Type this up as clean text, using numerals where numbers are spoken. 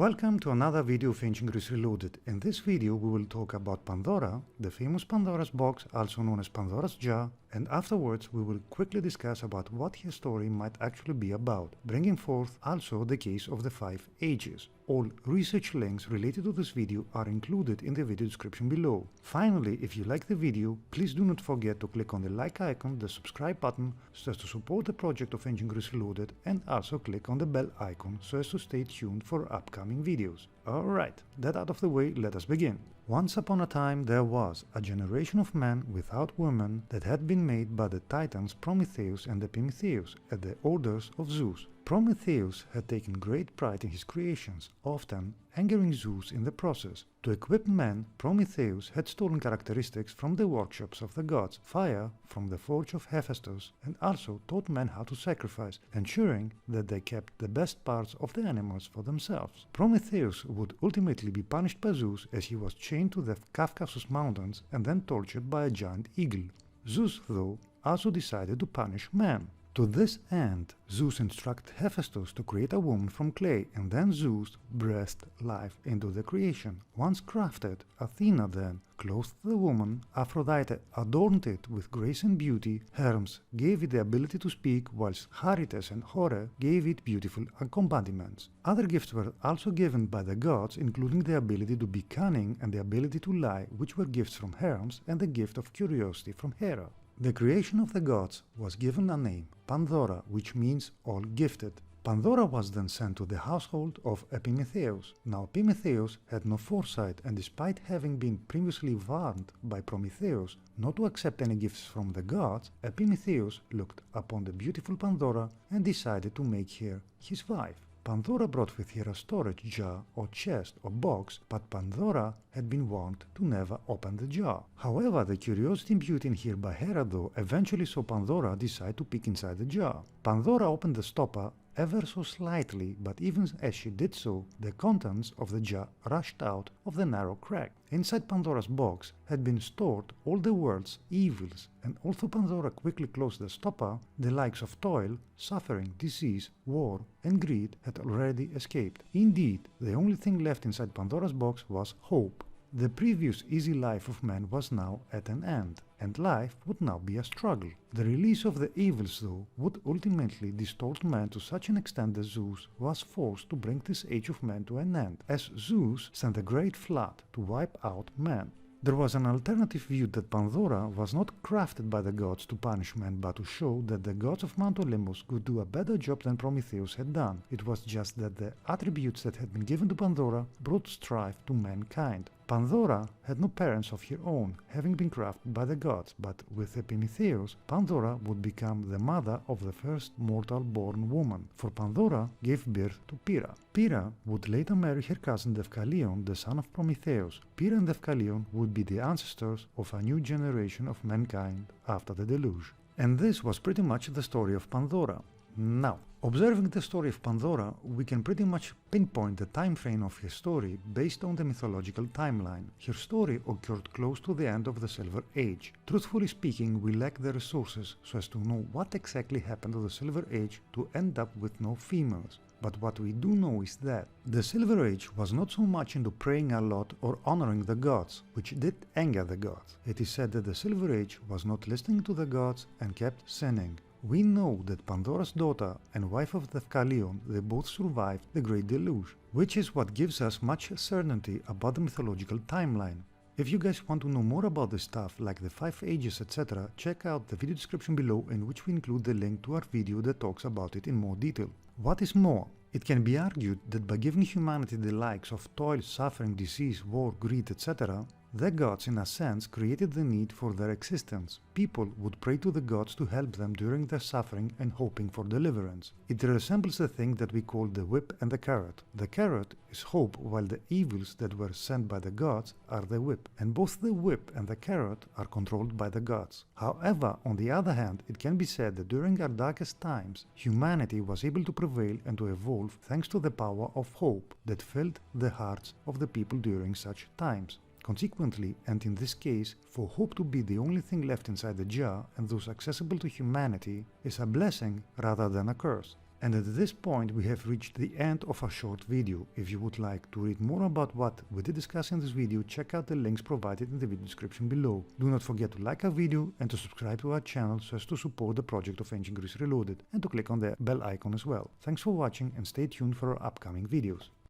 Welcome to another video of Ancient Greece Reloaded. In this video we will talk about Pandora, the famous Pandora's box, also known as Pandora's jar, and afterwards we will quickly discuss about what his story might actually be about, bringing forth also the case of the 5 ages. All research links related to this video are included in the video description below. Finally, if you like the video, please do not forget to click on the like icon, the subscribe button, so as to support the project of Ancient Greece Reloaded, and also click on the bell icon so as to stay tuned for upcoming videos. Alright, that out of the way, let us begin. Once upon a time there was a generation of men without women that had been made by the Titans Prometheus and Epimetheus at the orders of Zeus. Prometheus had taken great pride in his creations, often angering Zeus in the process. To equip men, Prometheus had stolen characteristics from the workshops of the gods, fire from the forge of Hephaestus, and also taught men how to sacrifice, ensuring that they kept the best parts of the animals for themselves. Prometheus would ultimately be punished by Zeus as he was chained to the Caucasus Mountains and then tortured by a giant eagle. Zeus, though, also decided to punish man. To this end, Zeus instructed Hephaestus to create a woman from clay, and then Zeus breathed life into the creation. Once crafted, Athena then clothed the woman, Aphrodite adorned it with grace and beauty, Hermes gave it the ability to speak, whilst Charites and Hore gave it beautiful accompaniments. Other gifts were also given by the gods, including the ability to be cunning and the ability to lie, which were gifts from Hermes, and the gift of curiosity from Hera. The creation of the gods was given a name, Pandora, which means all gifted. Pandora was then sent to the household of Epimetheus. Now Epimetheus had no foresight, and despite having been previously warned by Prometheus not to accept any gifts from the gods, Epimetheus looked upon the beautiful Pandora and decided to make her his wife. Pandora brought with her a storage jar or chest or box, but Pandora had been warned to never open the jar. However, the curiosity imbued in her by Hera though eventually saw Pandora decide to peek inside the jar. Pandora opened the stopper ever so slightly, but even as she did so, the contents of the jar rushed out of the narrow crack. Inside Pandora's box had been stored all the world's evils, and although Pandora quickly closed the stopper, the likes of toil, suffering, disease, war, and greed had already escaped. Indeed, the only thing left inside Pandora's box was hope. The previous easy life of man was now at an end, and life would now be a struggle. The release of the evils, though, would ultimately distort man to such an extent that Zeus was forced to bring this age of man to an end, as Zeus sent a great flood to wipe out man. There was an alternative view that Pandora was not crafted by the gods to punish men, but to show that the gods of Mount Olympus could do a better job than Prometheus had done. It was just that the attributes that had been given to Pandora brought strife to mankind. Pandora had no parents of her own, having been crafted by the gods, but with Epimetheus, Pandora would become the mother of the first mortal-born woman, for Pandora gave birth to Pyrrha. Pyrrha would later marry her cousin Deucalion, the son of Prometheus. Pyrrha and Deucalion would be the ancestors of a new generation of mankind after the deluge. And this was pretty much the story of Pandora. Now, observing the story of Pandora, we can pretty much pinpoint the time frame of her story based on the mythological timeline. Her story occurred close to the end of the Silver Age. Truthfully speaking, we lack the resources so as to know what exactly happened to the Silver Age to end up with no females. But what we do know is that the Silver Age was not so much into praying a lot or honoring the gods, which did anger the gods. It is said that the Silver Age was not listening to the gods and kept sinning. We know that Pandora's daughter and wife of Deucalion, they both survived the Great Deluge, which is what gives us much certainty about the mythological timeline. If you guys want to know more about this stuff, like the 5 ages etc., check out the video description below, in which we include the link to our video that talks about it in more detail. What is more, it can be argued that by giving humanity the likes of toil, suffering, disease, war, greed etc., the gods in a sense created the need for their existence. People would pray to the gods to help them during their suffering and hoping for deliverance. It resembles the thing that we call the whip and the carrot. The carrot is hope, while the evils that were sent by the gods are the whip, and both the whip and the carrot are controlled by the gods. However, on the other hand, it can be said that during our darkest times, humanity was able to prevail and to evolve thanks to the power of hope that filled the hearts of the people during such times. Consequently, and in this case, for hope to be the only thing left inside the jar and thus accessible to humanity is a blessing rather than a curse. And at this point we have reached the end of our short video. If you would like to read more about what we did discuss in this video, check out the links provided in the video description below. Do not forget to like our video and to subscribe to our channel so as to support the project of Ancient Greece Reloaded, and to click on the bell icon as well. Thanks for watching and stay tuned for our upcoming videos.